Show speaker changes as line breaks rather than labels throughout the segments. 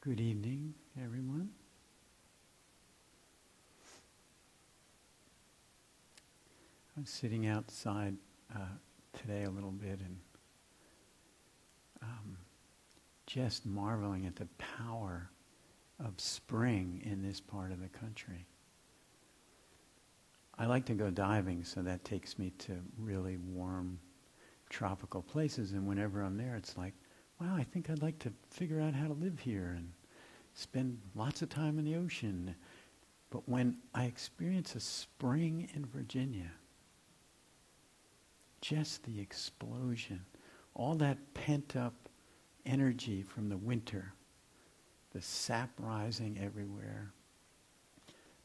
Good evening, everyone. I was sitting outside today a little bit and just marveling at the power of spring in this part of the country. I like to go diving, so that takes me to really warm tropical places, and whenever I'm there it's like, wow, I think I'd like to figure out how to live here and spend lots of time in the ocean. But when I experience a spring in Virginia, just the explosion, all that pent-up energy from the winter, the sap rising everywhere,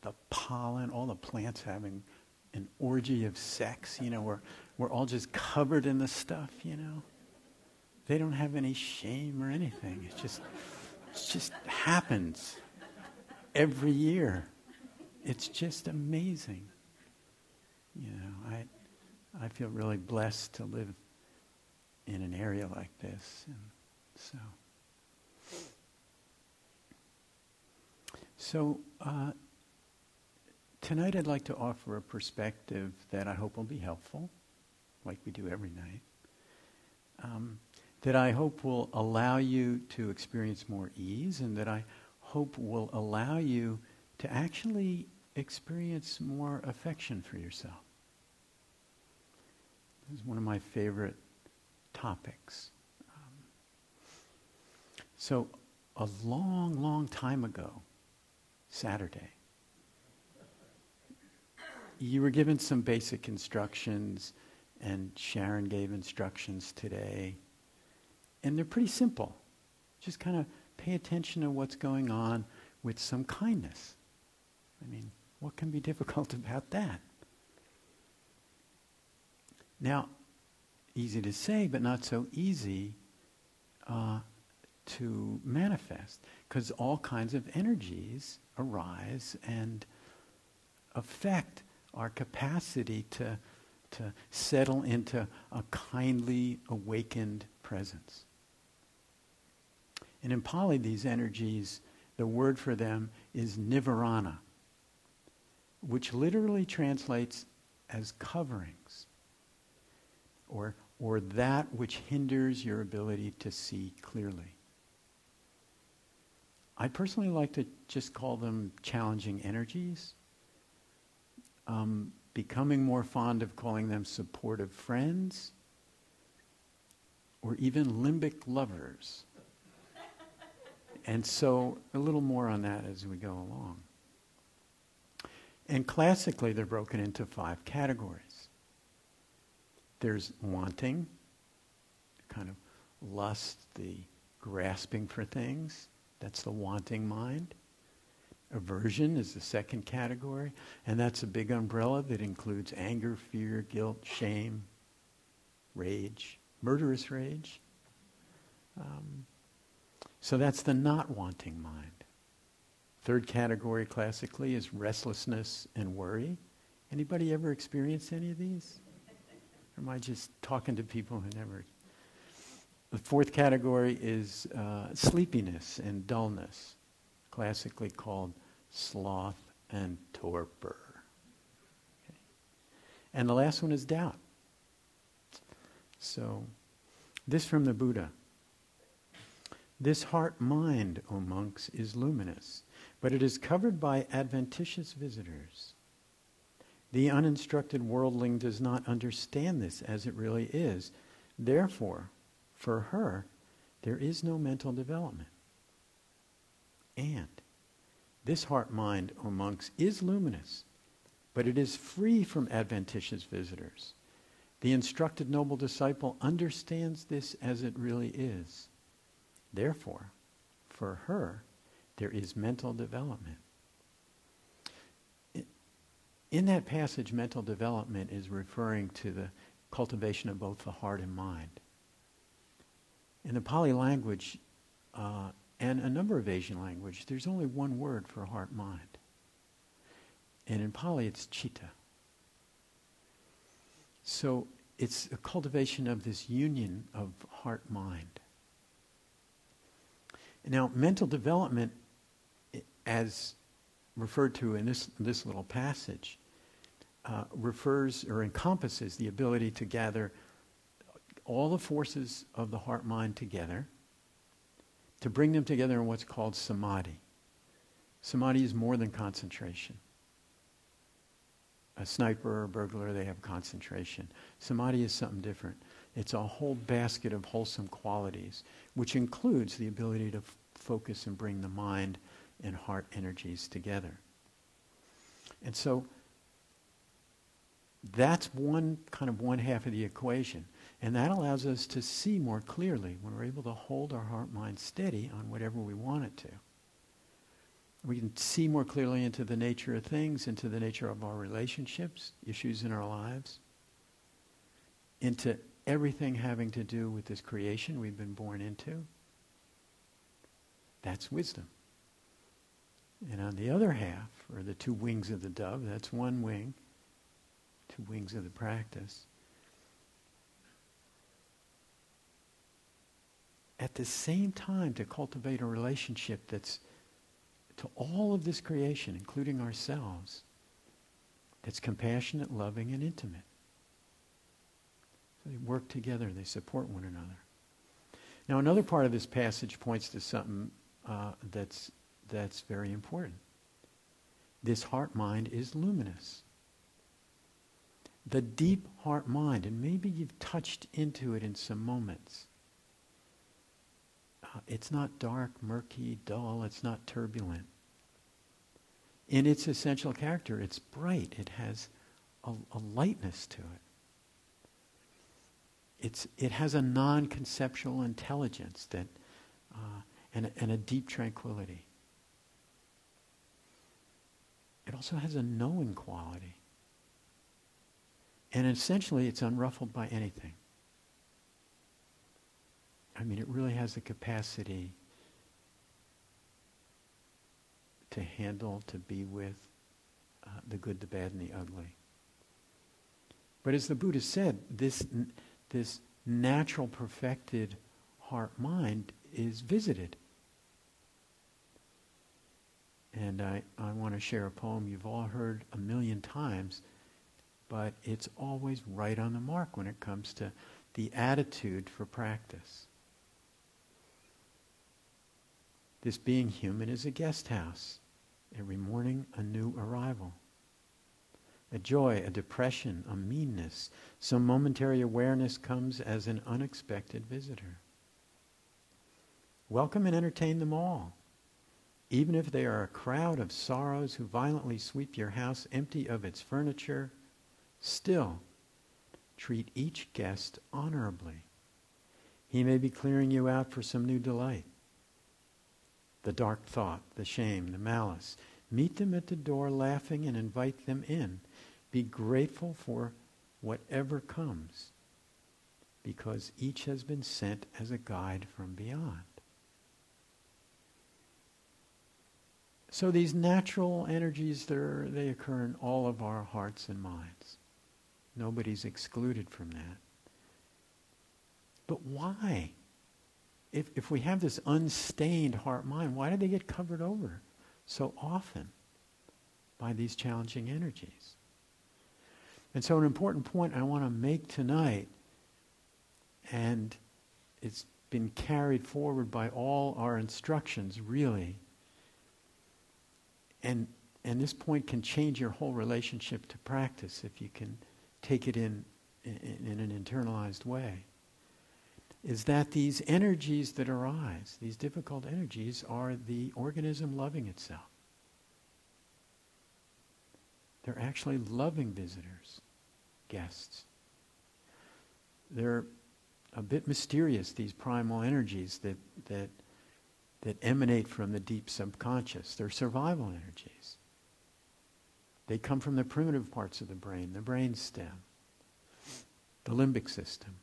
the pollen, all the plants having an orgy of sex, we're all just covered in the stuff, They don't have any shame or anything. It just happens every year. It's just amazing. I feel really blessed to live in an area like this. And so tonight I'd like to offer a perspective that I hope will be helpful, like we do every night. That I hope will allow you to experience more ease, and that I hope will allow you to actually experience more affection for yourself. This is one of my favorite topics. So a long, long time ago, Saturday, you were given some basic instructions, and Sharon gave instructions today. And they're pretty simple. Just kind of pay attention to what's going on with some kindness. I mean, what can be difficult about that? Now, easy to say, but not so easy to manifest, because all kinds of energies arise and affect our capacity to settle into a kindly, awakened presence. And in Pali, these energies, the word for them is nivarana, which literally translates as coverings, or that which hinders your ability to see clearly. I personally like to just call them challenging energies, becoming more fond of calling them supportive friends, or even limbic lovers. And so a little more on that as we go along. And classically, they're broken into 5 categories. There's wanting, kind of lust, the grasping for things. That's the wanting mind. Aversion is the second category, and that's a big umbrella that includes anger, fear, guilt, shame, rage, murderous rage. So that's the not wanting mind. Third category classically is restlessness and worry. Anybody ever experienced any of these? Or am I just talking to people who never? The fourth category is sleepiness and dullness, classically called sloth and torpor. Okay. And the last one is doubt. So, this from the Buddha. This heart-mind, O monks, is luminous, but it is covered by adventitious visitors. The uninstructed worldling does not understand this as it really is. Therefore, for her, there is no mental development. And this heart-mind, O monks, is luminous, but it is free from adventitious visitors. The instructed noble disciple understands this as it really is. Therefore, for her, there is mental development. In that passage, mental development is referring to the cultivation of both the heart and mind. In the Pali language, and a number of Asian languages, there's only one word for heart-mind. And in Pali, it's citta. So it's a cultivation of this union of heart-mind. Now, mental development, as referred to in this little passage, refers or encompasses the ability to gather all the forces of the heart-mind together, to bring them together in what's called samadhi. Samadhi is more than concentration. A sniper or a burglar, they have concentration. Samadhi is something different. It's a whole basket of wholesome qualities, which includes the ability to focus and bring the mind and heart energies together. And so that's one half of the equation. And that allows us to see more clearly when we're able to hold our heart-mind steady on whatever we want it to. We can see more clearly into the nature of things, into the nature of our relationships, issues in our lives, into everything having to do with this creation we've been born into. That's wisdom. And on the other half, or the two wings of the dove, that's one wing, two wings of the practice. At the same time, to cultivate a relationship that's to all of this creation, including ourselves, that's compassionate, loving, and intimate. So they work together, they support one another. Now, another part of this passage points to something that's very important. This heart-mind is luminous. The deep heart-mind, and maybe you've touched into it in some moments. It's not dark, murky, dull. It's not turbulent. In its essential character, it's bright. It has a lightness to it. It has a non-conceptual intelligence that, and a deep tranquility. It also has a knowing quality. And essentially, it's unruffled by anything. I mean, it really has the capacity to handle, to be with the good, the bad, and the ugly. But as the Buddha said, this natural, perfected heart-mind is visited. And I want to share a poem you've all heard 1,000,000 times, but it's always right on the mark when it comes to the attitude for practice. This being human is a guest house. Every morning, a new arrival. A joy, a depression, a meanness. Some momentary awareness comes as an unexpected visitor. Welcome and entertain them all. Even if they are a crowd of sorrows who violently sweep your house empty of its furniture, still treat each guest honorably. He may be clearing you out for some new delight. The dark thought, the shame, the malice. Meet them at the door laughing and invite them in. Be grateful for whatever comes, because each has been sent as a guide from beyond. So these natural energies, they occur in all of our hearts and minds. Nobody's excluded from that. But why? If we have this unstained heart-mind, why do they get covered over so often by these challenging energies? And so an important point I want to make tonight, and it's been carried forward by all our instructions, really, and this point can change your whole relationship to practice if you can take it in an internalized way, is that these energies that arise, these difficult energies, are the organism loving itself. They're actually loving visitors, guests. They're a bit mysterious, these primal energies that emanate from the deep subconscious. They're survival energies. They come from the primitive parts of the brain brainstem, the limbic system.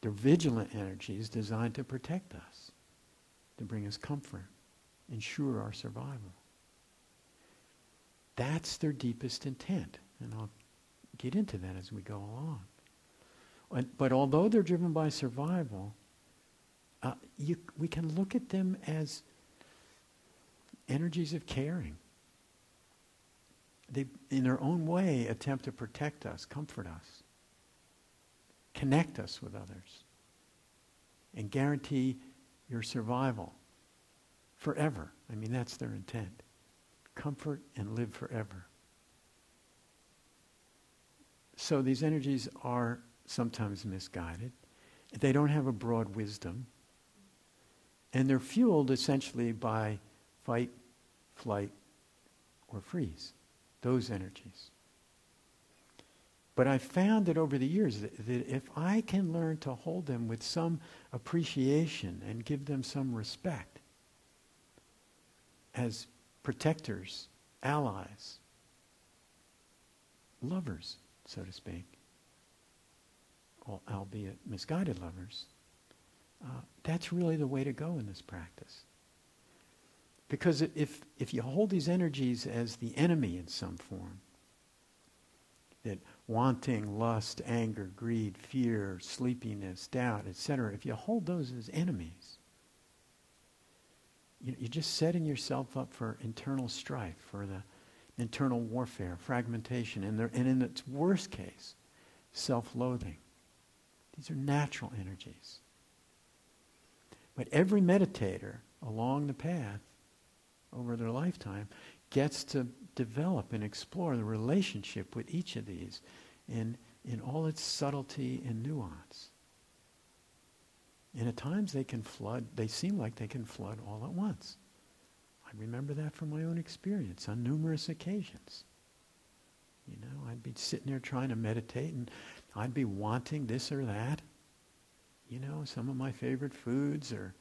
They're vigilant energies designed to protect us, to bring us comfort, ensure our survival. That's their deepest intent, and I'll get into that as we go along. But although they're driven by survival, we can look at them as energies of caring. They, in their own way, attempt to protect us, comfort us, connect us with others, and guarantee your survival forever. I mean, that's their intent. Comfort and live forever. So these energies are sometimes misguided. They don't have a broad wisdom. And they're fueled essentially by fight, flight, or freeze. Those energies. But I found that over the years that if I can learn to hold them with some appreciation and give them some respect as protectors, allies, lovers, so to speak, albeit misguided lovers, that's really the way to go in this practice. Because if you hold these energies as the enemy in some form, that wanting, lust, anger, greed, fear, sleepiness, doubt, etc., if you hold those as enemies, you're just setting yourself up for internal strife, for the internal warfare, fragmentation, and in its worst case, self-loathing. These are natural energies. But every meditator along the path over their lifetime gets to develop and explore the relationship with each of these in all its subtlety and nuance. And at times they seem like they can flood all at once. I remember that from my own experience on numerous occasions. You know, I'd be sitting there trying to meditate and I'd be wanting this or that. You know, some of my favorite foods, or,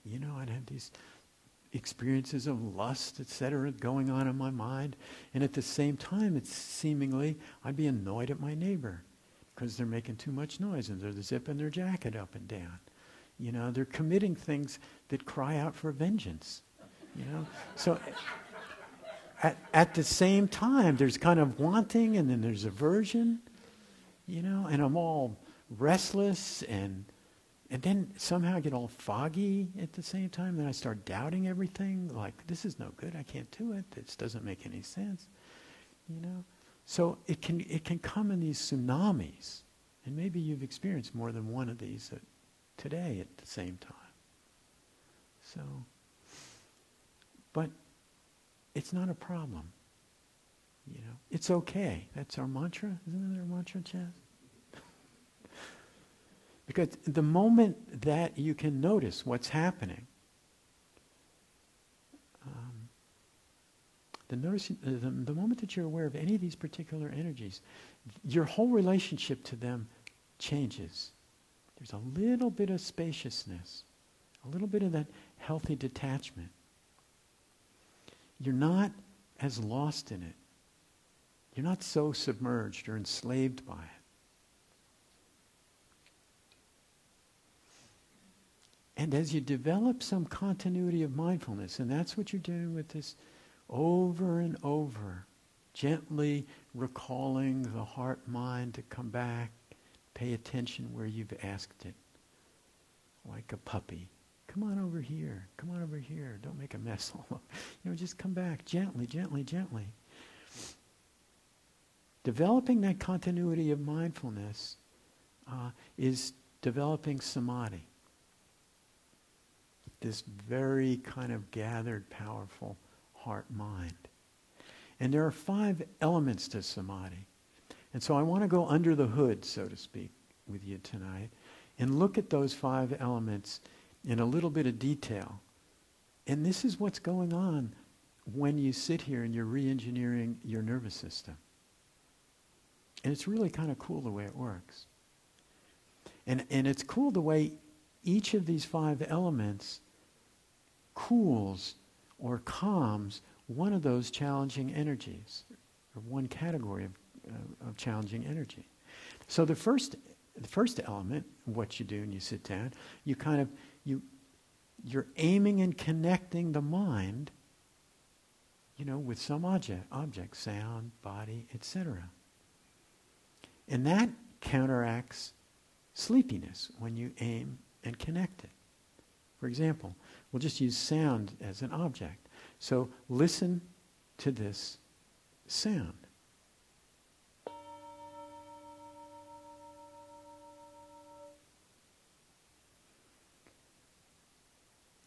you know, I'd have these experiences of lust, etc., going on in my mind. And at the same time, it's seemingly, I'd be annoyed at my neighbor because they're making too much noise and they're zipping their jacket up and down. You know, they're committing things that cry out for vengeance. You know, so at the same time, there's kind of wanting, and then there's aversion. You know, and I'm all restless, and then somehow I get all foggy at the same time. Then I start doubting everything. Like, this is no good. I can't do it. This doesn't make any sense. You know, so it can come in these tsunamis, and maybe you've experienced more than one of these today at the same time. So, but it's not a problem. You know, it's okay. That's our mantra. Isn't that our mantra, Chaz? Because the moment that you can notice what's happening, the moment that you're aware of any of these particular energies, your whole relationship to them changes. There's a little bit of spaciousness, a little bit of that healthy detachment. You're not as lost in it. You're not so submerged or enslaved by it. And as you develop some continuity of mindfulness, and that's what you're doing with this over and over, gently recalling the heart-mind to come back, pay attention where you've asked it, like a puppy. Come on over here. Come on over here. Don't make a mess. You know, just come back gently, gently, gently. Developing that continuity of mindfulness is developing samadhi. This very kind of gathered, powerful heart-mind. And there are 5 elements to samadhi. And so I want to go under the hood, so to speak, with you tonight, and look at those 5 elements in a little bit of detail. And this is what's going on when you sit here and you're re-engineering your nervous system. And it's really kind of cool the way it works. And it's cool the way each of these 5 elements cools or calms one of those challenging energies, or one category of challenging energy. So the first element, what you do when you sit down, you're aiming and connecting the mind, you know, with some object, sound, body, etc. And that counteracts sleepiness when you aim and connected. For example, we'll just use sound as an object. So listen to this sound.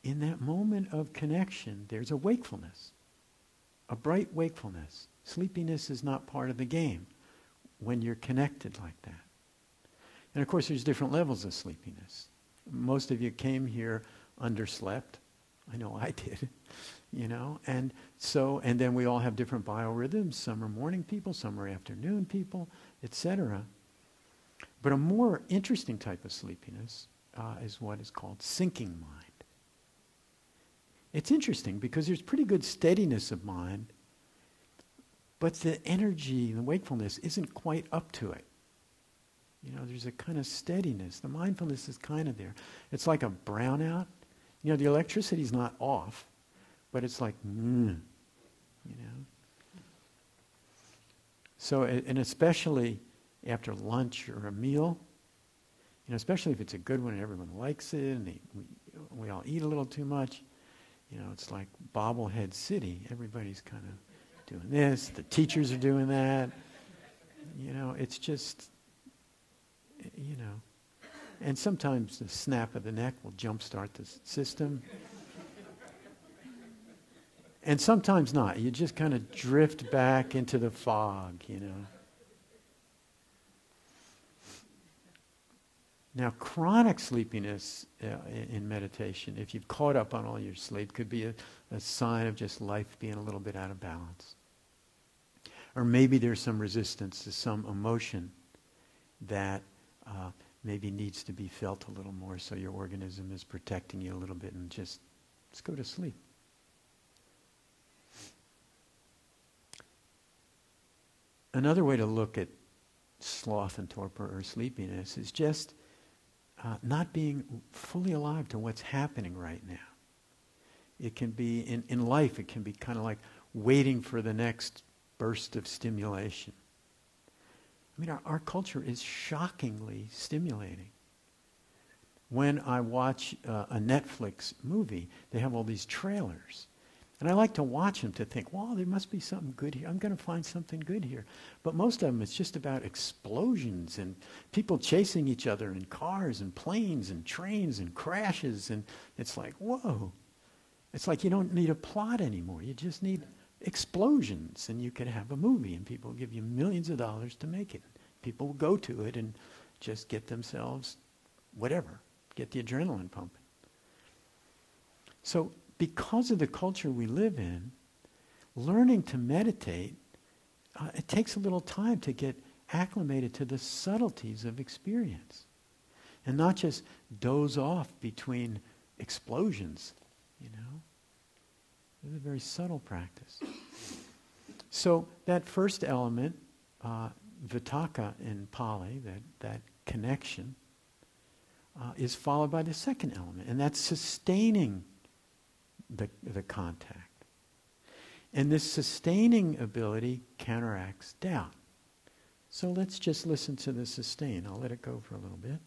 In that moment of connection, there's a wakefulness, a bright wakefulness. Sleepiness is not part of the game when you're connected like that. And of course, there's different levels of sleepiness. Most of you came here underslept. I know I did, and then we all have different biorhythms. Some are morning people, some are afternoon people, etc. But a more interesting type of sleepiness is what is called sinking mind. It's interesting because there's pretty good steadiness of mind, but the energy, the wakefulness isn't quite up to it. There's a kind of steadiness. The mindfulness is kind of there. It's like a brownout. The electricity's not off, but it's like, So, and especially after lunch or a meal, especially if it's a good one and everyone likes it and we all eat a little too much, it's like bobblehead city. Everybody's kind of doing this. The teachers are doing that. It's just, And sometimes the snap of the neck will jumpstart the system. And sometimes not. You just kind of drift back into the fog, Now, chronic sleepiness in meditation, if you've caught up on all your sleep, could be a sign of just life being a little bit out of balance. Or maybe there's some resistance to some emotion that maybe needs to be felt a little more, so your organism is protecting you a little bit, and just go to sleep. Another way to look at sloth and torpor or sleepiness is just not being fully alive to what's happening right now. It can be, in life, it can be kind of like waiting for the next burst of stimulation. I mean, our culture is shockingly stimulating. When I watch a Netflix movie, they have all these trailers. And I like to watch them to think, wow, there must be something good here. I'm going to find something good here. But most of them, it's just about explosions and people chasing each other in cars and planes and trains and crashes. And it's like, whoa. It's like you don't need a plot anymore. You just need explosions, and you can have a movie, and people will give you millions of dollars to make it. People will go to it and just get themselves whatever, get the adrenaline pumping. So because of the culture we live in, learning to meditate, it takes a little time to get acclimated to the subtleties of experience and not just doze off between explosions, It's a very subtle practice. So that first element, vitaka in Pali, that connection, is followed by the second element, and that's sustaining the contact. And this sustaining ability counteracts doubt. So let's just listen to the sustain. I'll let it go for a little bit.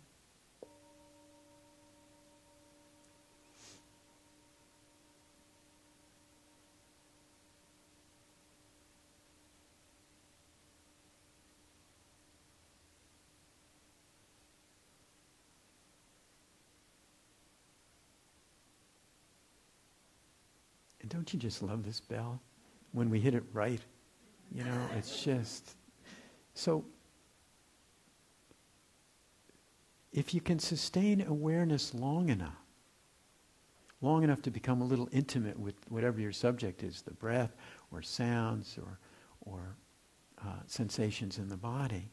And don't you just love this bell? When we hit it right, it's just... So, if you can sustain awareness long enough to become a little intimate with whatever your subject is, the breath or sounds or sensations in the body,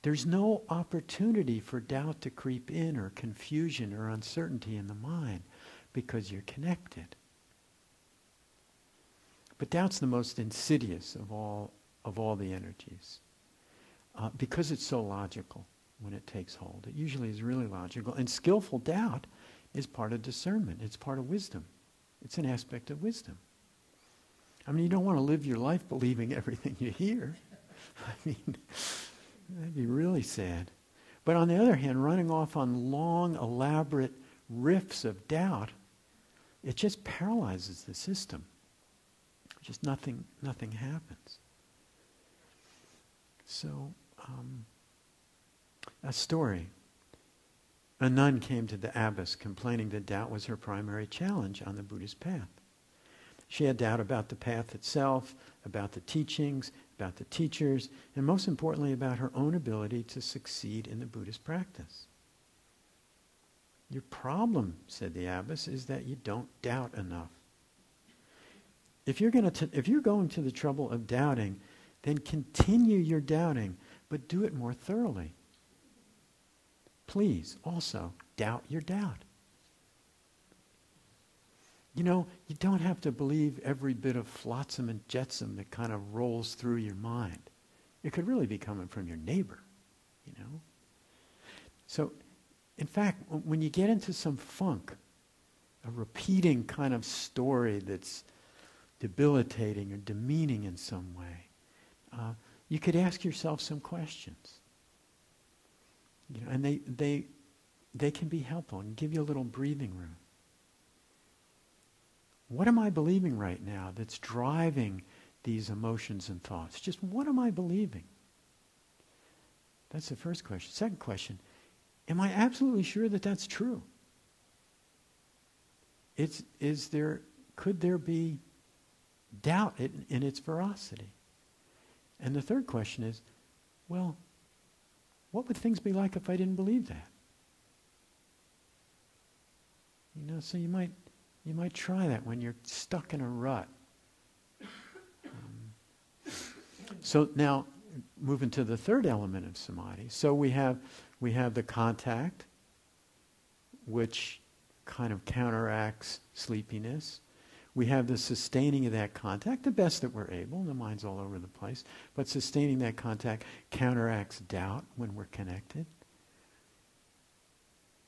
there's no opportunity for doubt to creep in or confusion or uncertainty in the mind because you're connected. But doubt's the most insidious of all the energies because it's so logical when it takes hold. It usually is really logical. And skillful doubt is part of discernment. It's part of wisdom. It's an aspect of wisdom. I mean, you don't want to live your life believing everything you hear. I mean, that'd be really sad. But on the other hand, running off on long, elaborate riffs of doubt, it just paralyzes the system. Just nothing happens. So, a story. A nun came to the abbess complaining that doubt was her primary challenge on the Buddhist path. She had doubt about the path itself, about the teachings, about the teachers, and most importantly about her own ability to succeed in the Buddhist practice. Your problem, said the abbess, is that you don't doubt enough. If you're going to the trouble of doubting, then continue your doubting, but do it more thoroughly. Please also doubt your doubt. You know, you don't have to believe every bit of flotsam and jetsam that kind of rolls through your mind. It could really be coming from your neighbor, you know. So, in fact, when you get into some funk, a repeating kind of story that's debilitating or demeaning in some way, you could ask yourself some questions. You know, and they can be helpful and give you a little breathing room. What am I believing right now that's driving these emotions and thoughts? Just what am I believing? That's the first question. Second question, am I absolutely sure that that's true? Could there be doubt in its veracity? And the third question is, well, what would things be like if I didn't believe that? You know, so you might try that when you're stuck in a rut. So now, moving to the third element of samadhi. So we have the contact, which kind of counteracts sleepiness. We have the sustaining of that contact, the best that we're able. The mind's all over the place. But sustaining that contact counteracts doubt when we're connected.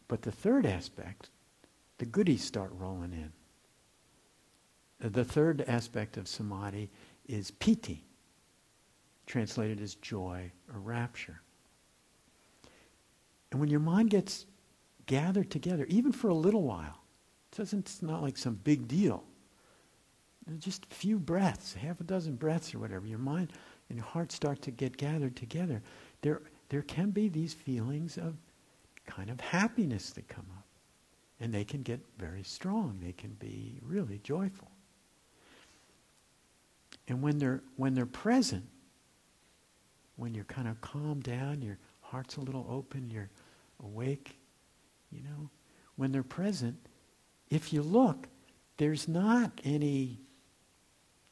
But the third aspect, the goodies start rolling in. The third aspect of samadhi is piti, translated as joy or rapture. And when your mind gets gathered together, even for a little while, it's not like some big deal. Just a few breaths, half a dozen breaths or whatever, your mind and your heart start to get gathered together. There can be these feelings of kind of happiness that come up. And they can get very strong. They can be really joyful. And when they're present, when you're kind of calmed down, your heart's a little open, you're awake, you know, when they're present, if you look, there's not any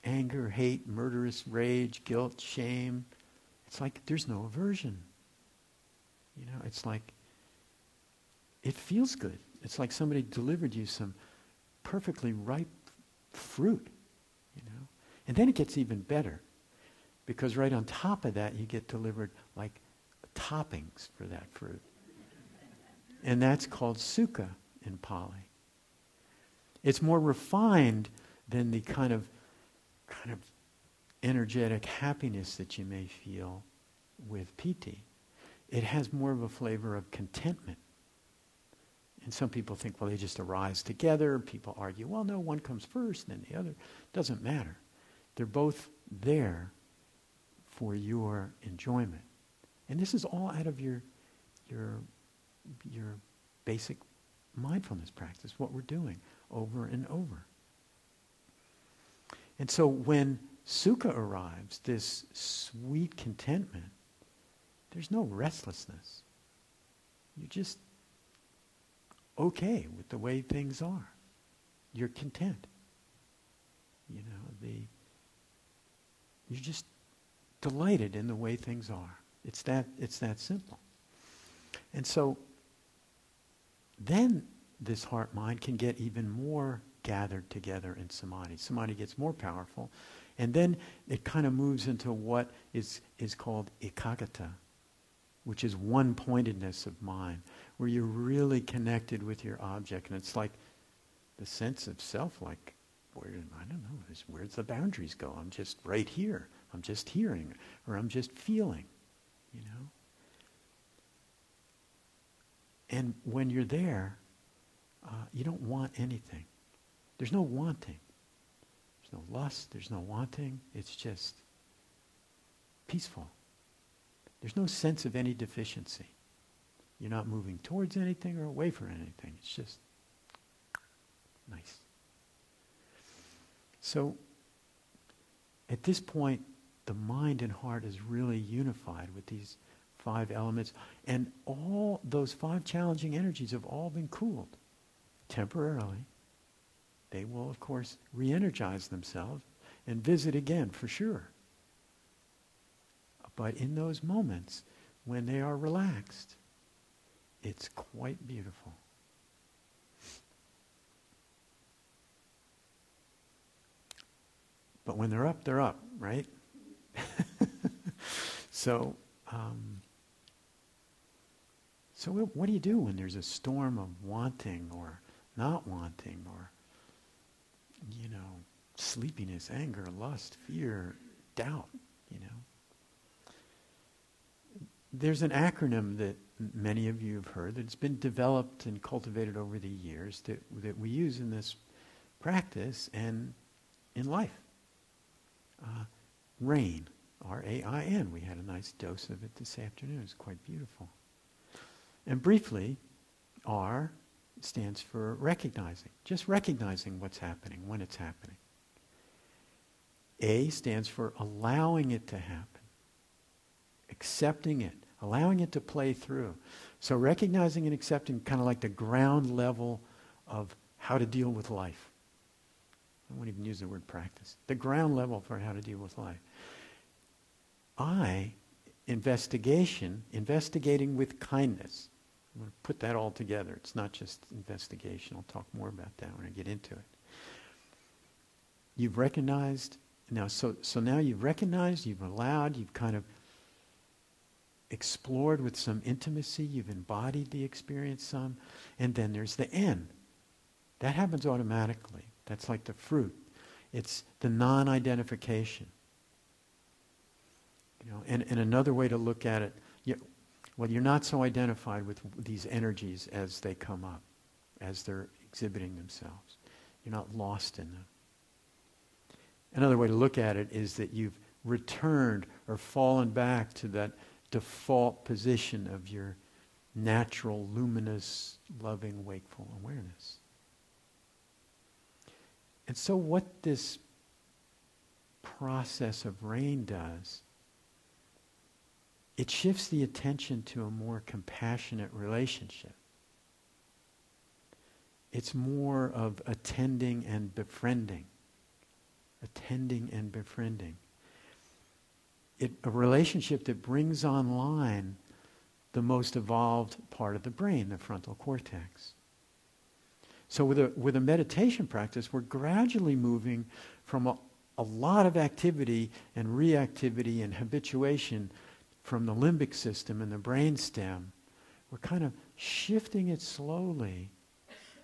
anger, hate, murderous rage, guilt, shame. It's like there's no aversion. You know, it's like it feels good. It's like somebody delivered you some perfectly ripe fruit, you know. And then it gets even better, because right on top of that you get delivered like toppings for that fruit. And that's called sukha in Pali. It's more refined than the kind of energetic happiness that you may feel with piti. It has more of a flavor of contentment. And some people think, well, they just arise together. People argue, well, no, one comes first, and then the other. Doesn't matter. They're both there for your enjoyment. And this is all out of your basic mindfulness practice, what we're doing over and over. And so when sukha arrives, this sweet contentment, there's no restlessness. You're just okay with the way things are. You're content. You know, you're just delighted in the way things are. It's that simple. And so then this heart-mind can get even more gathered together in samadhi. Samadhi gets more powerful. And then it kind of moves into what is called ekaggata, which is one-pointedness of mind, where you're really connected with your object. And it's like the sense of self, like, where's the boundaries go? I'm just right here. I'm just hearing, or I'm just feeling, you know. And when you're there, you don't want anything. There's no wanting. There's no lust. There's no wanting. It's just peaceful. There's no sense of any deficiency. You're not moving towards anything or away from anything. It's just nice. So, at this point, the mind and heart is really unified with these 5 elements. And all those 5 challenging energies have all been cooled temporarily. They will, of course, re-energize themselves and visit again, for sure. But in those moments, when they are relaxed, it's quite beautiful. But when they're up, right? So what do you do when there's a storm of wanting or not wanting or, sleepiness, anger, lust, fear, doubt, There's an acronym that many of you have heard that's been developed and cultivated over the years that we use in this practice and in life. RAIN, R-A-I-N. We had a nice dose of it this afternoon. It's quite beautiful. And briefly, R stands for recognizing. Just recognizing what's happening when it's happening. A stands for allowing it to happen. Accepting it. Allowing it to play through. So recognizing and accepting kind of like the ground level of how to deal with life. I won't even use the word practice. The ground level for how to deal with life. I, investigating with kindness. I'm going to put that all together. It's not just investigation. I'll talk more about that when I get into it. You've recognized, now so now you've recognized, you've allowed, you've kind of explored with some intimacy, you've embodied the experience some, and then there's the N. That happens automatically. That's like the fruit. It's the non-identification. And another way to look at it, you're not so identified with these energies as they come up, as they're exhibiting themselves. You're not lost in them. Another way to look at it is that you've returned or fallen back to that default position of your natural, luminous, loving, wakeful awareness. And so what this process of RAIN does, it shifts the attention to a more compassionate relationship. It's more of attending and befriending. Attending and befriending. A relationship that brings online the most evolved part of the brain, the frontal cortex. So with a meditation practice, we're gradually moving from a lot of activity and reactivity and habituation from the limbic system and the brain stem. We're kind of shifting it slowly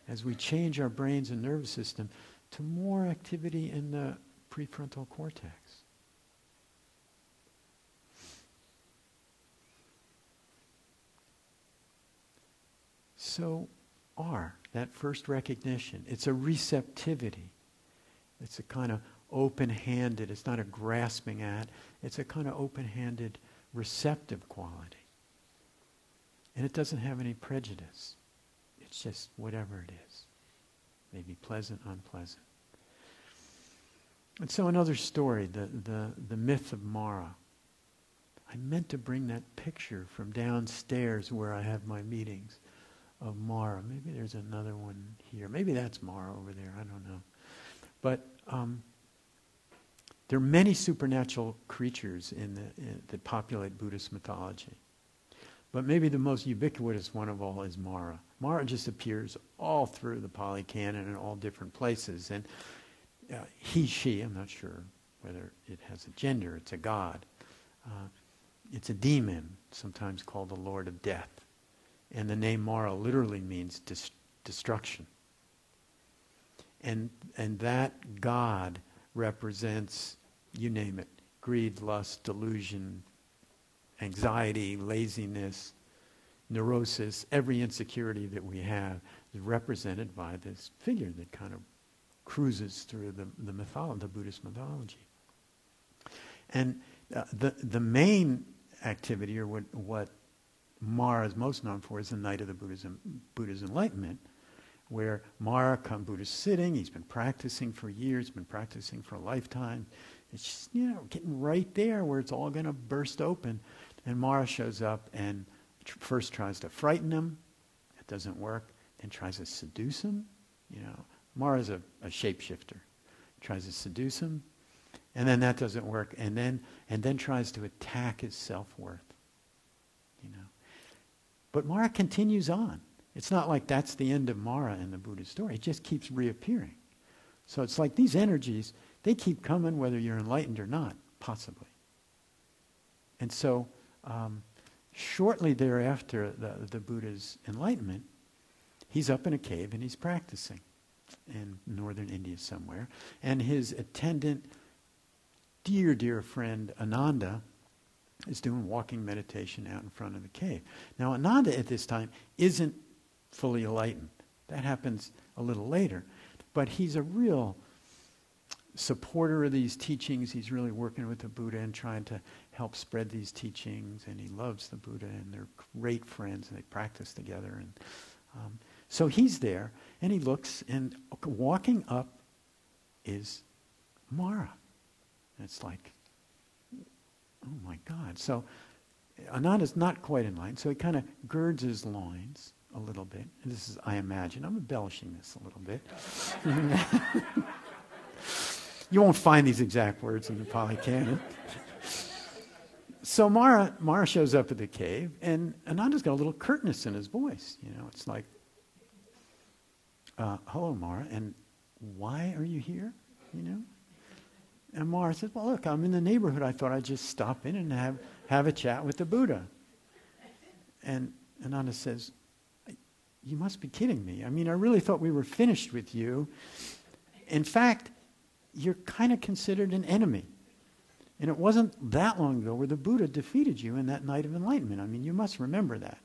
as we change our brains and nervous system to more activity in the prefrontal cortex. So R, that first recognition, it's a receptivity. It's a kind of open-handed, it's not a grasping at, it's a kind of open-handed receptive quality. And it doesn't have any prejudice. It's just whatever it is. Maybe pleasant, unpleasant. And so another story, the myth of Mara. I meant to bring that picture from downstairs where I have my meetings of Mara. Maybe there's another one here. Maybe that's Mara over there. I don't know. But there are many supernatural creatures that populate Buddhist mythology. But maybe the most ubiquitous one of all is Mara. Mara just appears all through the Pali Canon in all different places. And he, she, I'm not sure whether it has a gender, it's a god. It's a demon, sometimes called the Lord of Death. And the name Mara literally means destruction. And that God represents, you name it, greed, lust, delusion, anxiety, laziness, neurosis, every insecurity that we have is represented by this figure that kind of cruises through the Buddhist mythology. And the main activity, or what Mara is most known for, is the night of the Buddha's enlightenment, where Buddha's sitting, he's been practicing for years, been practicing for a lifetime. It's just, getting right there where it's all going to burst open. And Mara shows up and first tries to frighten him. It doesn't work. Then tries to seduce him. Mara's a shapeshifter. Tries to seduce him. And then that doesn't work. And then tries to attack his self-worth. But Mara continues on. It's not like that's the end of Mara in the Buddha's story. It just keeps reappearing. So it's like these energies, they keep coming whether you're enlightened or not, possibly. And so shortly thereafter the Buddha's enlightenment, he's up in a cave and he's practicing in northern India somewhere. And his attendant, dear, dear friend Ananda, is doing walking meditation out in front of the cave. Now Ananda at this time isn't fully enlightened. That happens a little later. But he's a real supporter of these teachings. He's really working with the Buddha and trying to help spread these teachings. And he loves the Buddha, and they're great friends, and they practice together. And so he's there, and he looks, and walking up is Mara. And it's like, oh my God. So Ananda's not quite enlightened, so he kind of girds his loins a little bit. And this is, I imagine, I'm embellishing this a little bit. You won't find these exact words in the Pali Canon. So Mara shows up at the cave, and Ananda's got a little curtness in his voice. It's like, hello, Mara, and why are you here? And Mara says, well, look, I'm in the neighborhood. I thought I'd just stop in and have a chat with the Buddha. And Ananda says, you must be kidding me. I really thought we were finished with you. In fact, you're kind of considered an enemy. And it wasn't that long ago where the Buddha defeated you in that night of enlightenment. You must remember that.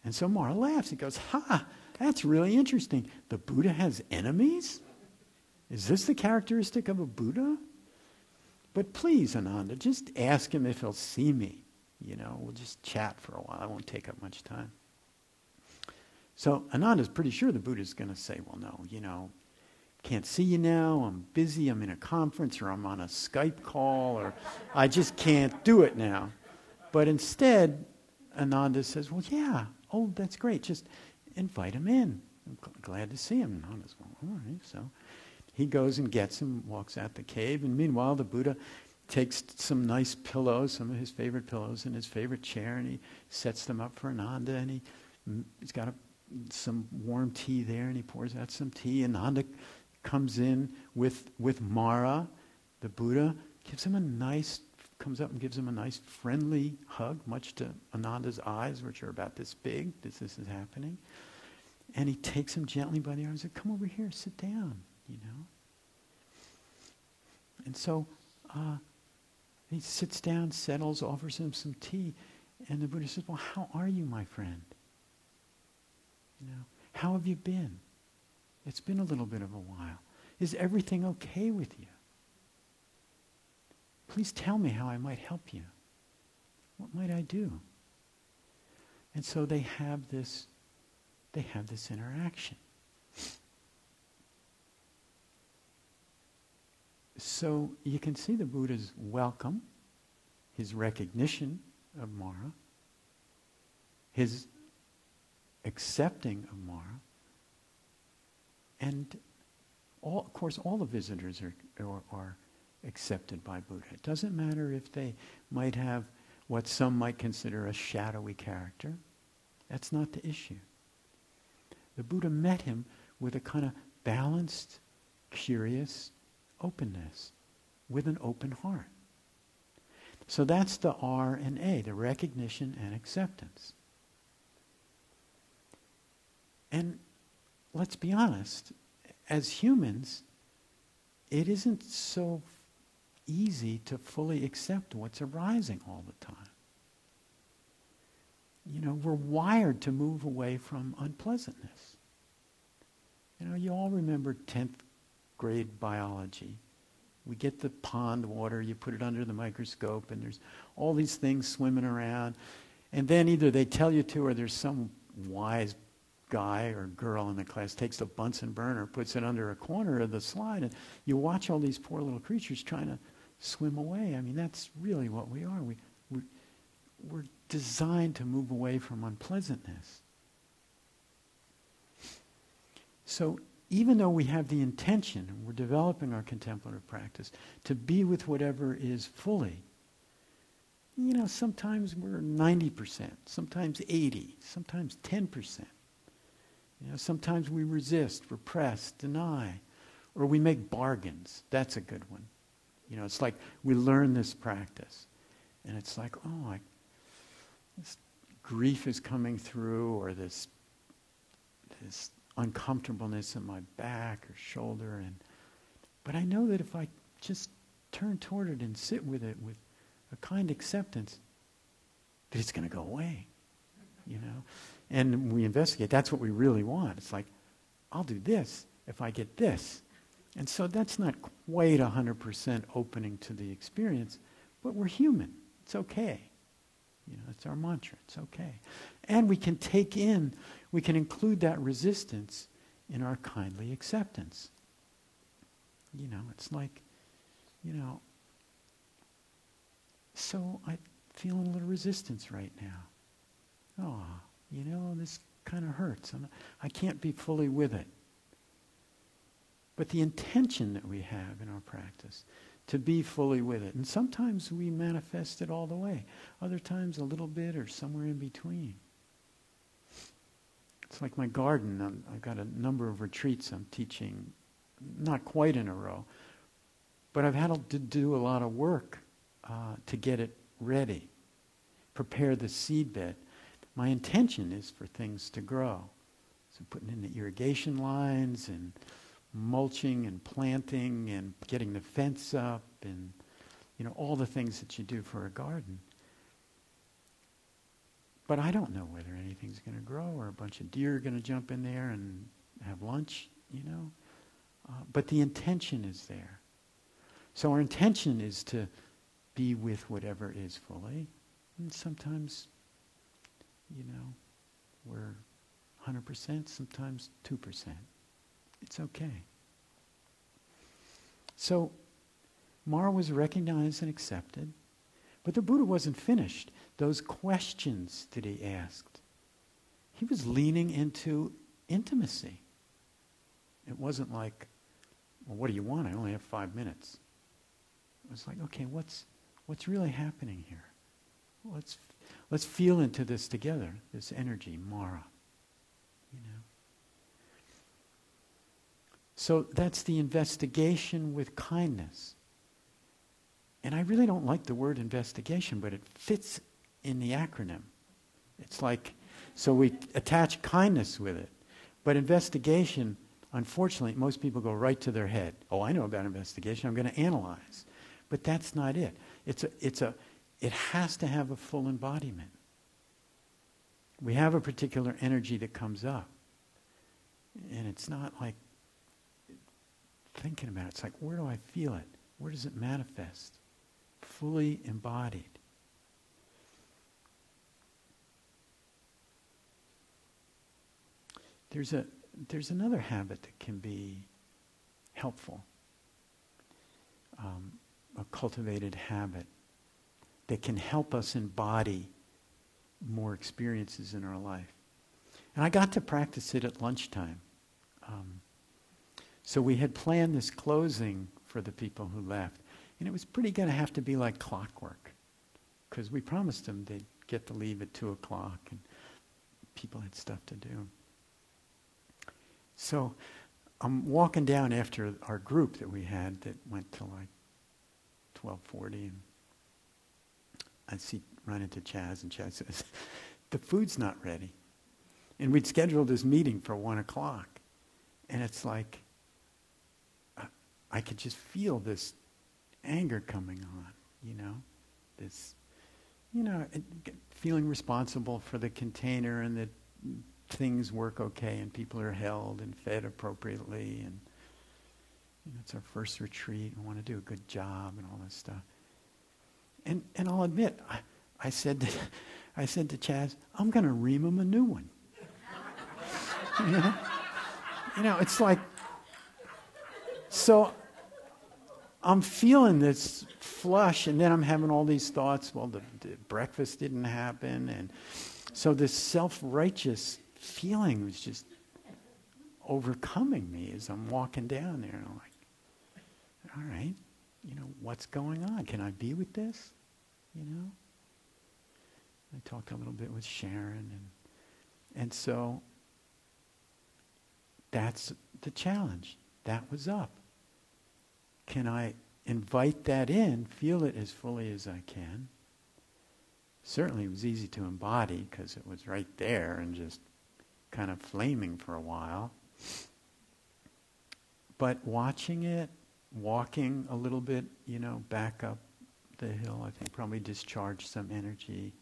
And so Mara laughs. He goes, that's really interesting. The Buddha has enemies? Is this the characteristic of a Buddha? But please, Ananda, just ask him if he'll see me. We'll just chat for a while. I won't take up much time. So Ananda's pretty sure the Buddha's going to say, well, no, can't see you now. I'm busy. I'm in a conference, or I'm on a Skype call, or I just can't do it now. But instead, Ananda says, well, yeah, that's great. Just invite him in. I'm glad to see him. Ananda's, well, all right. So he goes and gets him, walks out the cave, and meanwhile the Buddha takes some nice pillows, some of his favorite pillows, in his favorite chair, and he sets them up for Ananda, and he's got some warm tea there, and he pours out some tea. Ananda comes in with Mara. The Buddha comes up and gives him a nice friendly hug, much to Ananda's eyes, which are about this big, this is happening. And he takes him gently by the arm and says, come over here, sit down, And so he sits down, settles, offers him some tea, and the Buddha says, well, how are you, my friend? How have you been? It's been a little bit of a while. Is everything okay with you? Please tell me how I might help you. What might I do? And so they have this interaction. So you can see the Buddha's welcome, his recognition of Mara, his accepting of Mara, and of course all the visitors are accepted by Buddha. It doesn't matter if they might have what some might consider a shadowy character. That's not the issue. The Buddha met him with a kind of balanced, curious openness, with an open heart. So that's the R and A, the recognition and acceptance. And let's be honest, as humans, it isn't so easy to fully accept what's arising all the time. we're wired to move away from unpleasantness. You all remember 10th grade biology. We get the pond water, you put it under the microscope, and there's all these things swimming around. And then either they tell you to, or there's some wise guy or girl in the class takes a Bunsen burner, puts it under a corner of the slide, and you watch all these poor little creatures trying to swim away. I mean, that's really what we are. We're designed to move away from unpleasantness. So even though we have the intention, and we're developing our contemplative practice, to be with whatever is fully, sometimes we're 90%, sometimes 80%, sometimes 10%. Sometimes we resist, repress, deny, or we make bargains. That's a good one. It's like we learn this practice, and it's like, this grief is coming through, or this uncomfortableness in my back or shoulder, but I know that if I just turn toward it and sit with it with a kind acceptance, that it's going to go away, And we investigate. That's what we really want. It's like, I'll do this if I get this. And so that's not quite 100% opening to the experience, but we're human. It's okay. It's our mantra. It's okay. And we can include that resistance in our kindly acceptance. It's like, so I'm feeling a little resistance right now. This kind of hurts. I can't be fully with it. But the intention that we have in our practice, to be fully with it. And sometimes we manifest it all the way. Other times a little bit or somewhere in between. It's like my garden. I've got a number of retreats I'm teaching, not quite in a row. But I've had to do a lot of work to get it ready. Prepare the seedbed. My intention is for things to grow. So putting in the irrigation lines and mulching and planting and getting the fence up and all the things that you do for a garden. But I don't know whether anything's going to grow or a bunch of deer are going to jump in there and have lunch, But the intention is there. So our intention is to be with whatever is fully. And sometimes, we're 100%, sometimes 2%. It's okay. So Mara was recognized and accepted, but the Buddha wasn't finished. Those questions that he asked, he was leaning into intimacy. It wasn't like, well, what do you want? I only have 5 minutes. It was like, okay, what's really happening here? Let's feel into this together, this energy, Mara. So that's the investigation with kindness. And I really don't like the word investigation, but it fits in the acronym. It's like, so we attach kindness with it. But investigation, unfortunately, most people go right to their head. Oh, I know about investigation. I'm going to analyze. But that's not it. It has to have a full embodiment. We have a particular energy that comes up. And it's not like thinking about it. It's like, where do I feel it? Where does it manifest? Fully embodied. There's another habit that can be helpful. A cultivated habit that can help us embody more experiences in our life. And I got to practice it at lunchtime. So we had planned this closing for the people who left. And it was pretty going to have to be like clockwork. Because we promised them they'd get to leave at 2 o'clock. And people had stuff to do. So I'm walking down after our group that we had that went to like 12:40. And I run into Chaz, and Chaz says, the food's not ready. And we'd scheduled this meeting for 1 o'clock. And it's like, I could just feel this anger coming on, this feeling responsible for the container and that things work okay and people are held and fed appropriately, and it's our first retreat. We want to do a good job and all this stuff. And I'll admit, I said to Chaz, I'm going to ream him a new one. It's like, so I'm feeling this flush, and then I'm having all these thoughts. Well, the breakfast didn't happen, and so this self-righteous feeling was just overcoming me as I'm walking down there, and I'm like, all right, what's going on? Can I be with this? I talked a little bit with Sharon, and so that's the challenge. That was up. Can I invite that in, feel it as fully as I can? Certainly it was easy to embody because it was right there and just kind of flaming for a while. But watching it, walking a little bit, back up the hill, I think probably discharged some energy.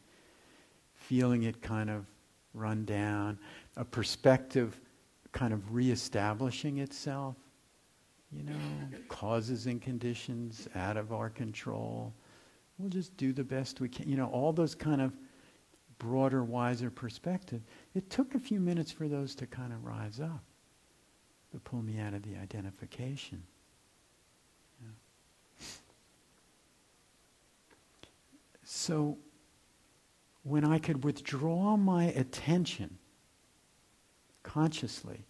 Feeling it kind of run down. A perspective kind of reestablishing itself. Causes and conditions out of our control. We'll just do the best we can. All those kind of broader, wiser perspective. It took a few minutes for those to kind of rise up, to pull me out of the identification. So, when I could withdraw my attention consciously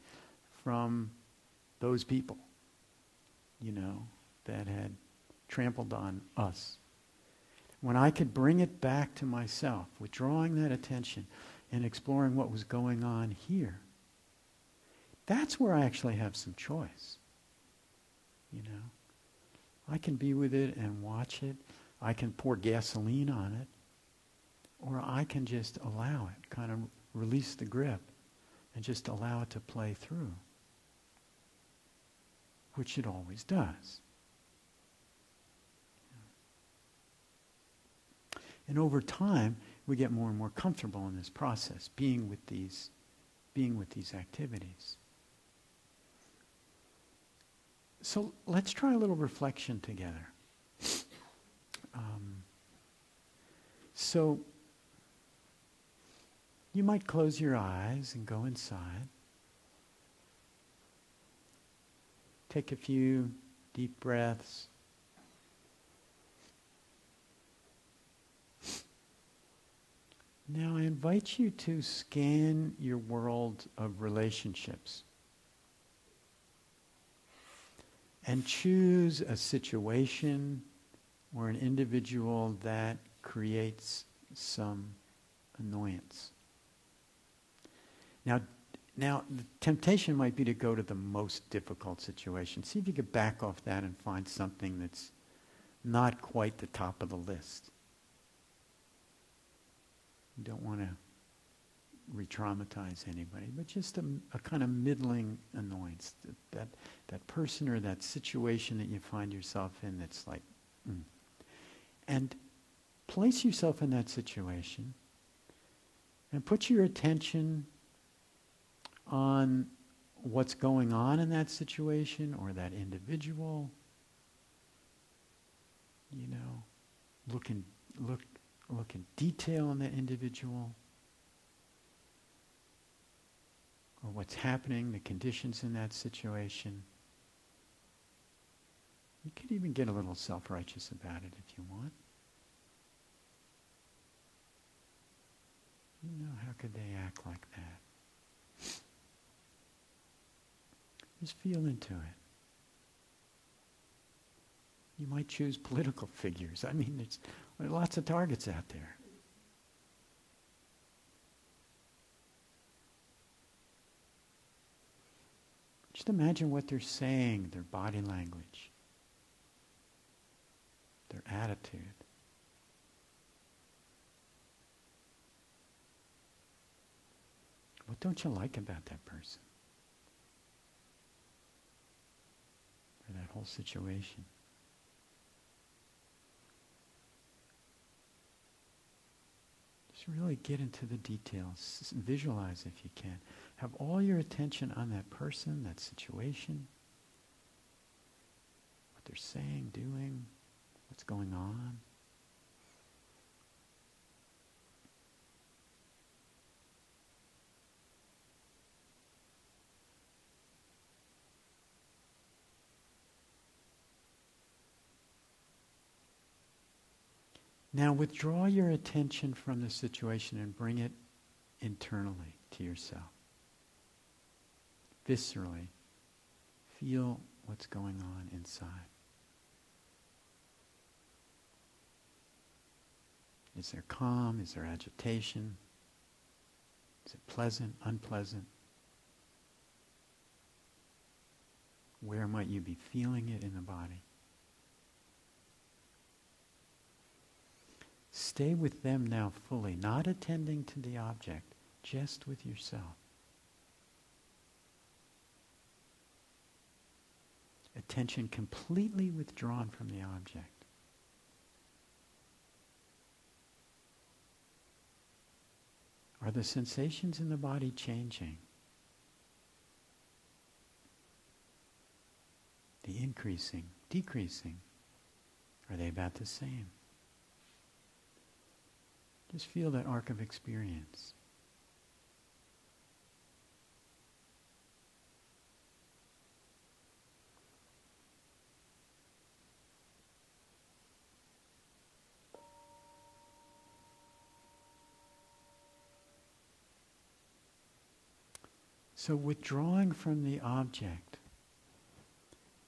from those people, that had trampled on us. When I could bring it back to myself, withdrawing that attention and exploring what was going on here, that's where I actually have some choice. I can be with it and watch it. I can pour gasoline on it. Or I can just allow it, kind of release the grip and just allow it to play through. Which it always does. And over time, we get more and more comfortable in this process, being with these activities. So let's try a little reflection together. So you might close your eyes and go inside. Take a few deep breaths. Now I invite you to scan your world of relationships and choose a situation or an individual that creates some annoyance. Now the temptation might be to go to the most difficult situation. See if you could back off that and find something that's not quite the top of the list. You don't want to re-traumatize anybody, but just a kind of middling annoyance. That person or that situation that you find yourself in that's like, And place yourself in that situation and put your attention on what's going on in that situation or that individual. Look in detail on that individual or what's happening, the conditions in that situation. You could even get a little self-righteous about it if you want. How could they act like that? Just feel into it. You might choose political figures. I mean, there are lots of targets out there. Just imagine what they're saying, their body language, their attitude. What don't you like about that person? Or that whole situation? really get into the details. Visualize if you can. Have all your attention on that person, that situation, what they're saying, doing, what's going on. Now withdraw your attention from the situation and bring it internally to yourself. Viscerally, feel what's going on inside. Is there calm? Is there agitation? Is it pleasant, unpleasant? Where might you be feeling it in the body? Stay with them now fully, not attending to the object, just with yourself. Attention completely withdrawn from the object. Are the sensations in the body changing? The increasing, decreasing? Are they about the same? Just feel that arc of experience. So withdrawing from the object,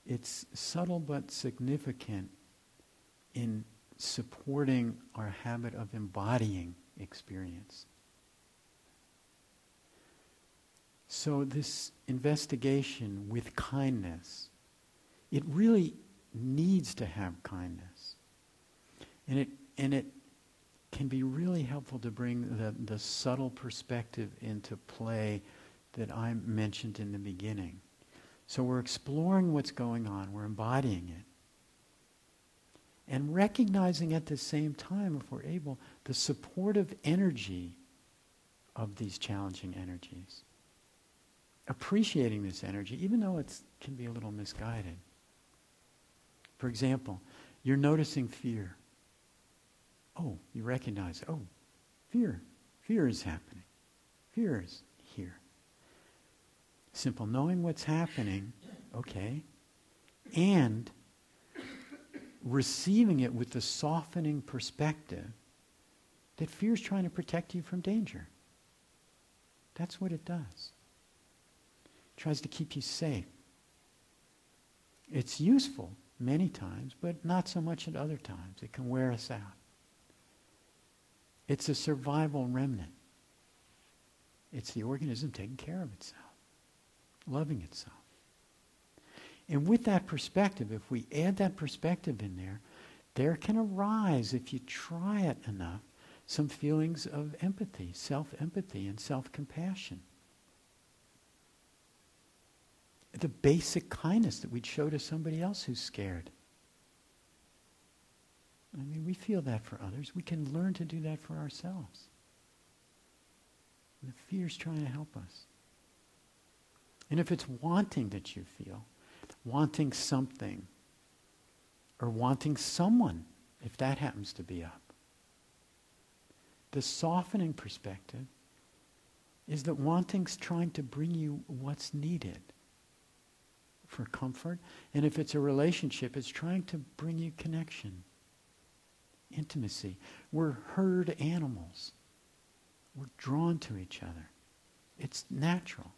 it's subtle but significant in supporting our habit of embodying experience. So this investigation with kindness, it really needs to have kindness. And it can be really helpful to bring the subtle perspective into play that I mentioned in the beginning. So we're exploring what's going on, we're embodying it. And recognizing at the same time, if we're able, the supportive energy of these challenging energies. Appreciating this energy, even though it can be a little misguided. For example, you're noticing fear. Oh, you recognize, oh, fear is happening. Fear is here. Simple, knowing what's happening, okay, and receiving it with the softening perspective that fear is trying to protect you from danger. That's what it does. It tries to keep you safe. It's useful many times, but not so much at other times. It can wear us out. It's a survival remnant. It's the organism taking care of itself, loving itself. And with that perspective, if we add that perspective in there can arise, if you try it enough, some feelings of empathy, self-empathy and self-compassion. The basic kindness that we'd show to somebody else who's scared. I mean, we feel that for others. We can learn to do that for ourselves. And the fear's trying to help us. And if it's wanting that you feel, wanting something, or wanting someone, if that happens to be up, the softening perspective is that wanting's trying to bring you what's needed for comfort. And if it's a relationship, it's trying to bring you connection, intimacy. We're herd animals. We're drawn to each other. It's natural.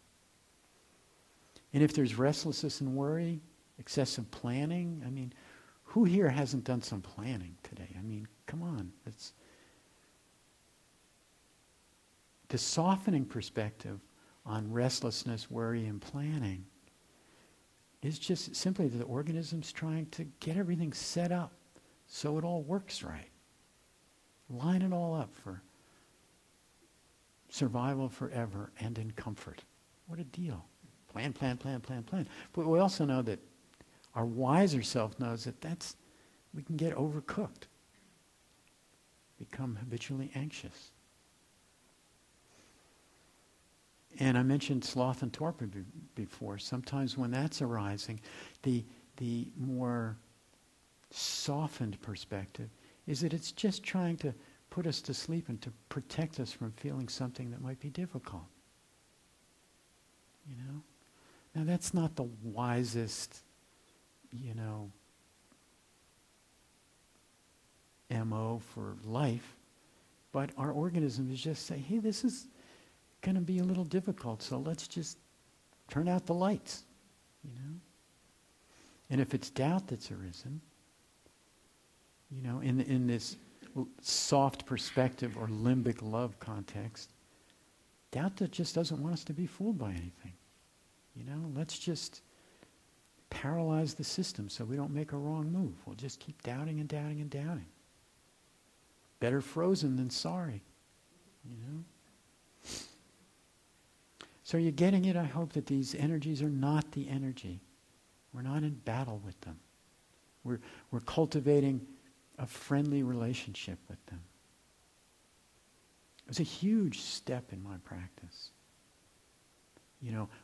And if there's restlessness and worry, excessive planning, I mean, who here hasn't done some planning today? I mean, come on. The softening perspective on restlessness, worry, and planning is just simply that the organism's trying to get everything set up so it all works right. Line it all up for survival forever and in comfort. What a deal. Plan, plan, plan, plan, plan. But we also know that our wiser self knows that we can get overcooked. Become habitually anxious. And I mentioned sloth and torpor before. Sometimes when that's arising, the more softened perspective is that it's just trying to put us to sleep and to protect us from feeling something that might be difficult. You know? Now that's not the wisest, MO for life, but our organism is just saying, hey, this is going to be a little difficult, so let's just turn out the lights, And if it's doubt that's arisen, in this soft perspective or limbic love context, doubt that just doesn't want us to be fooled by anything. Let's just paralyze the system so we don't make a wrong move. We'll just keep doubting and doubting and doubting. Better frozen than sorry, So you're getting it, I hope, that these energies are not the energy. We're not in battle with them. We're cultivating a friendly relationship with them. It was a huge step in my practice.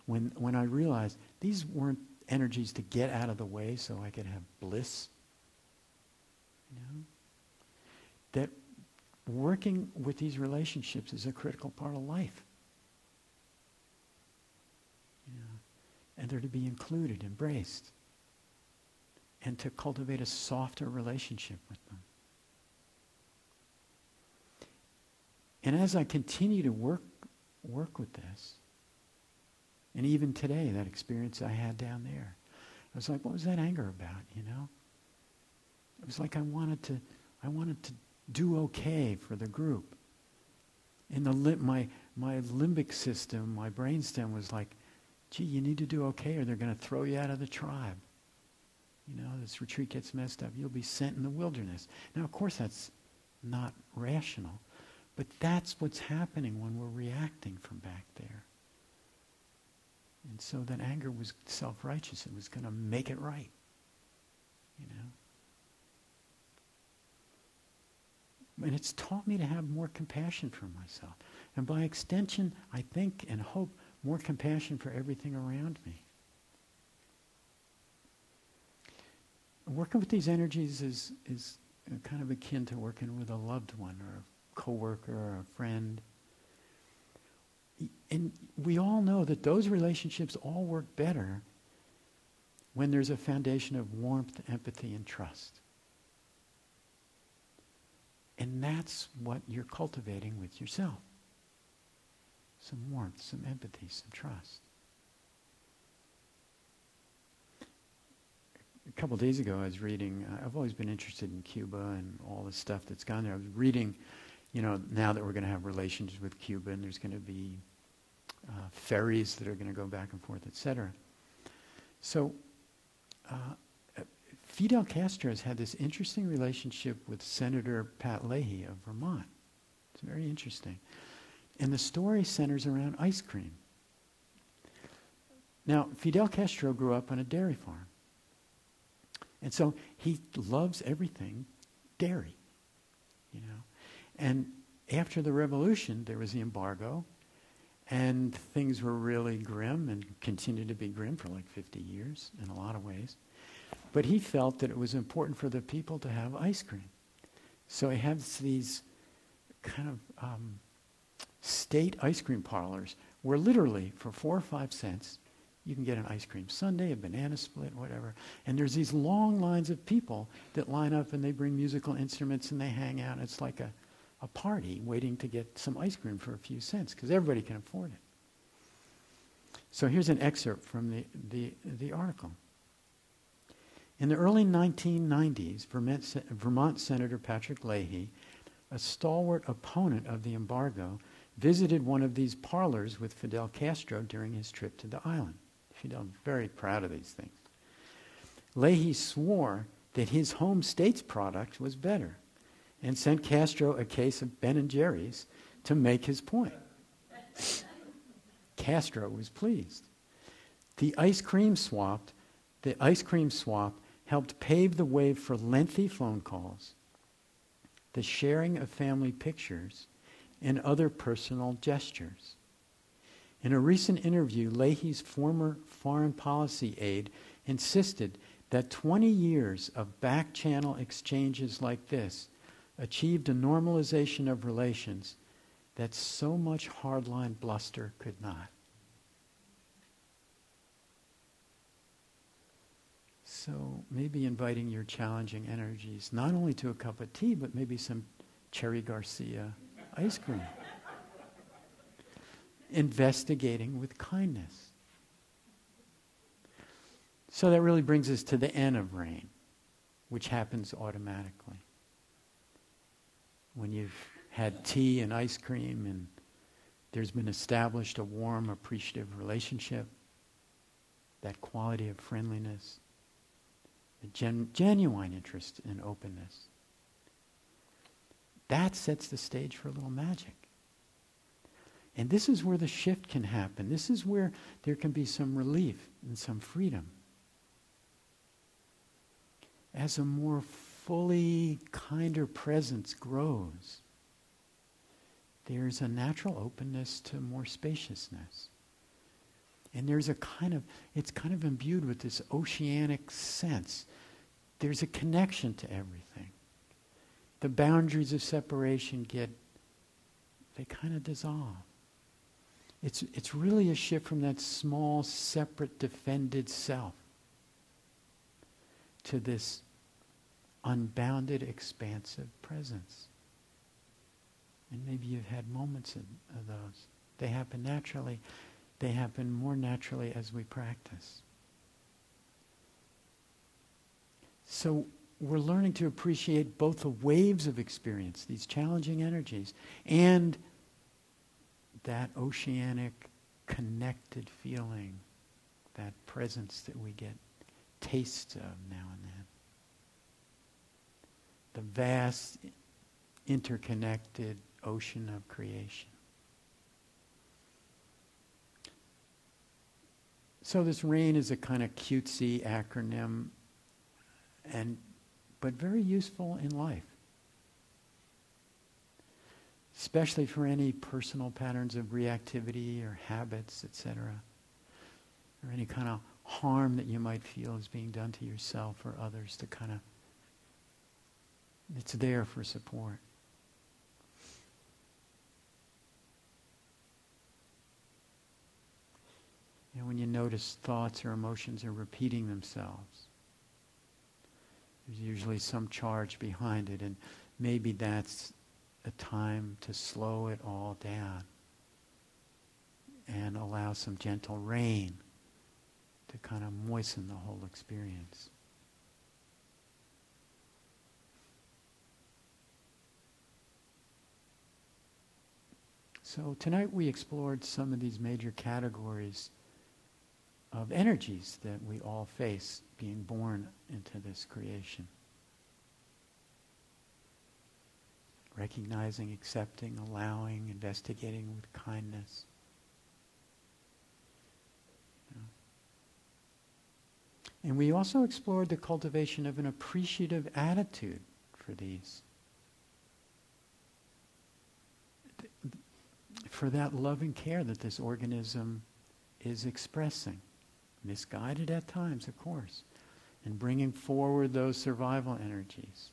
When I realized these weren't energies to get out of the way so I could have bliss. That working with these relationships is a critical part of life. And they're to be included, embraced, and to cultivate a softer relationship with them. And as I continue to work with this, and even today, that experience I had down there, I was like, what was that anger about, It was like I wanted to do okay for the group. In my limbic system, my brainstem was like, gee, you need to do okay or they're going to throw you out of the tribe. This retreat gets messed up. You'll be sent in the wilderness. Now, of course, that's not rational, but that's what's happening when we're reacting from back there. And so that anger was self-righteous. It was going to make it right. And it's taught me to have more compassion for myself. And by extension, I think and hope, more compassion for everything around me. Working with these energies is kind of akin to working with a loved one or a coworker or a friend. And we all know that those relationships all work better when there's a foundation of warmth, empathy, and trust. And that's what you're cultivating with yourself. Some warmth, some empathy, some trust. A couple of days ago I was reading, I've always been interested in Cuba and all the stuff that's gone there. I was reading, now that we're going to have relations with Cuba and there's going to be ferries that are going to go back and forth, etc. So Fidel Castro has had this interesting relationship with Senator Pat Leahy of Vermont. It's very interesting. And the story centers around ice cream. Now, Fidel Castro grew up on a dairy farm. And so he loves everything dairy, And after the revolution, there was the embargo, and things were really grim and continued to be grim for like 50 years in a lot of ways. But he felt that it was important for the people to have ice cream. So he has these kind of state ice cream parlors where literally for 4 or 5 cents you can get an ice cream sundae, a banana split, whatever. And there's these long lines of people that line up and they bring musical instruments and they hang out. It's like a party waiting to get some ice cream for a few cents because everybody can afford it. So here's an excerpt from the article. In the early 1990s, Vermont Senator Patrick Leahy, a stalwart opponent of the embargo, visited one of these parlors with Fidel Castro during his trip to the island. Fidel very proud of these things. Leahy swore that his home state's product was better and sent Castro a case of Ben & Jerry's to make his point. Castro was pleased. The ice cream swap helped pave the way for lengthy phone calls, the sharing of family pictures, and other personal gestures. In a recent interview, Leahy's former foreign policy aide insisted that 20 years of back-channel exchanges like this achieved a normalization of relations that so much hardline bluster could not. So maybe inviting your challenging energies not only to a cup of tea, but maybe some Cherry Garcia ice cream. Investigating with kindness. So that really brings us to the N of rain, which happens automatically. When you've had tea and ice cream and there's been established a warm, appreciative relationship, that quality of friendliness, a genuine interest and openness, that sets the stage for a little magic. And this is where the shift can happen. This is where there can be some relief and some freedom. As a more fully kinder presence grows, there's a natural openness to more spaciousness. And there's it's kind of imbued with this oceanic sense. There's a connection to everything. The boundaries of separation they kind of dissolve. It's really a shift from that small, separate, defended self to this unbounded, expansive presence. And maybe you've had moments of those. They happen naturally. They happen more naturally as we practice. So we're learning to appreciate both the waves of experience, these challenging energies, and that oceanic, connected feeling, that presence that we get tastes of now and then. The vast, interconnected ocean of creation. So this RAIN is a kind of cutesy acronym, but very useful in life. Especially for any personal patterns of reactivity or habits, etc. Or any kind of harm that you might feel is being done to yourself or others, it's there for support. And when you notice thoughts or emotions are repeating themselves, there's usually some charge behind it, and maybe that's a time to slow it all down and allow some gentle rain to kind of moisten the whole experience. So tonight we explored some of these major categories of energies that we all face being born into this creation. Recognizing, accepting, allowing, investigating with kindness. And we also explored the cultivation of an appreciative attitude for these. For that love and care that this organism is expressing. Misguided at times, of course. And bringing forward those survival energies.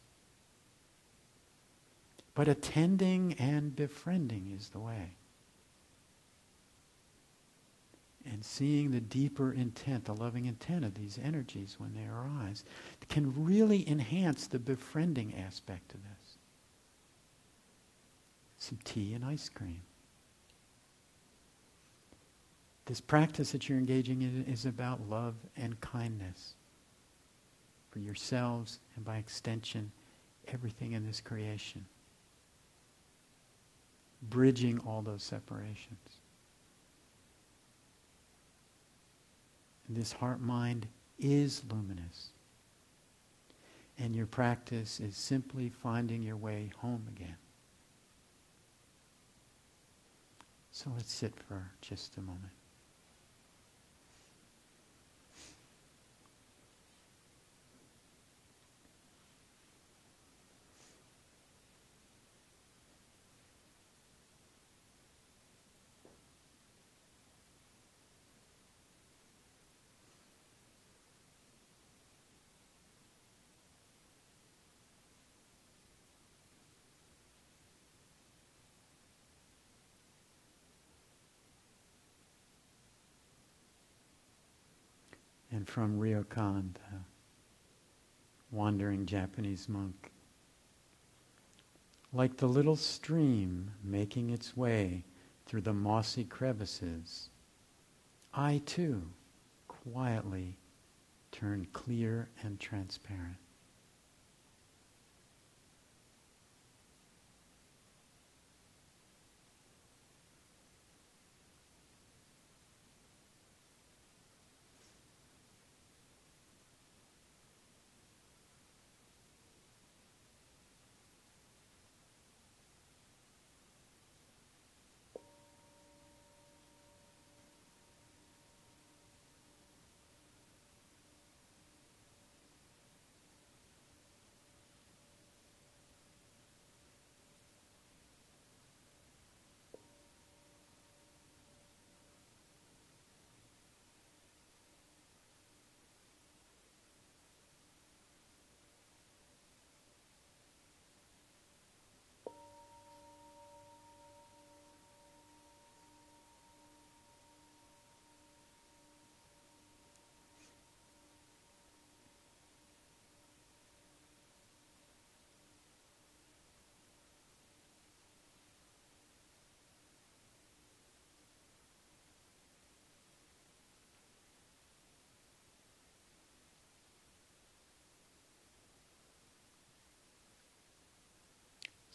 But attending and befriending is the way. And seeing the deeper intent, the loving intent of these energies when they arise, can really enhance the befriending aspect of this. Some tea and ice cream. This practice that you're engaging in is about love and kindness for yourselves and by extension, everything in this creation. Bridging all those separations. And this heart-mind is luminous. And your practice is simply finding your way home again. So let's sit for just a moment. And from Ryokan, the wandering Japanese monk. Like the little stream making its way through the mossy crevices, I too quietly turn clear and transparent.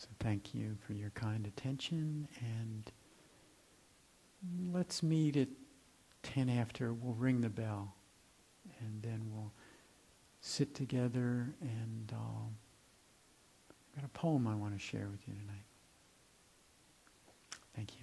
So thank you for your kind attention, and let's meet at 10 after. We'll ring the bell, and then we'll sit together, and I've got a poem I want to share with you tonight. Thank you.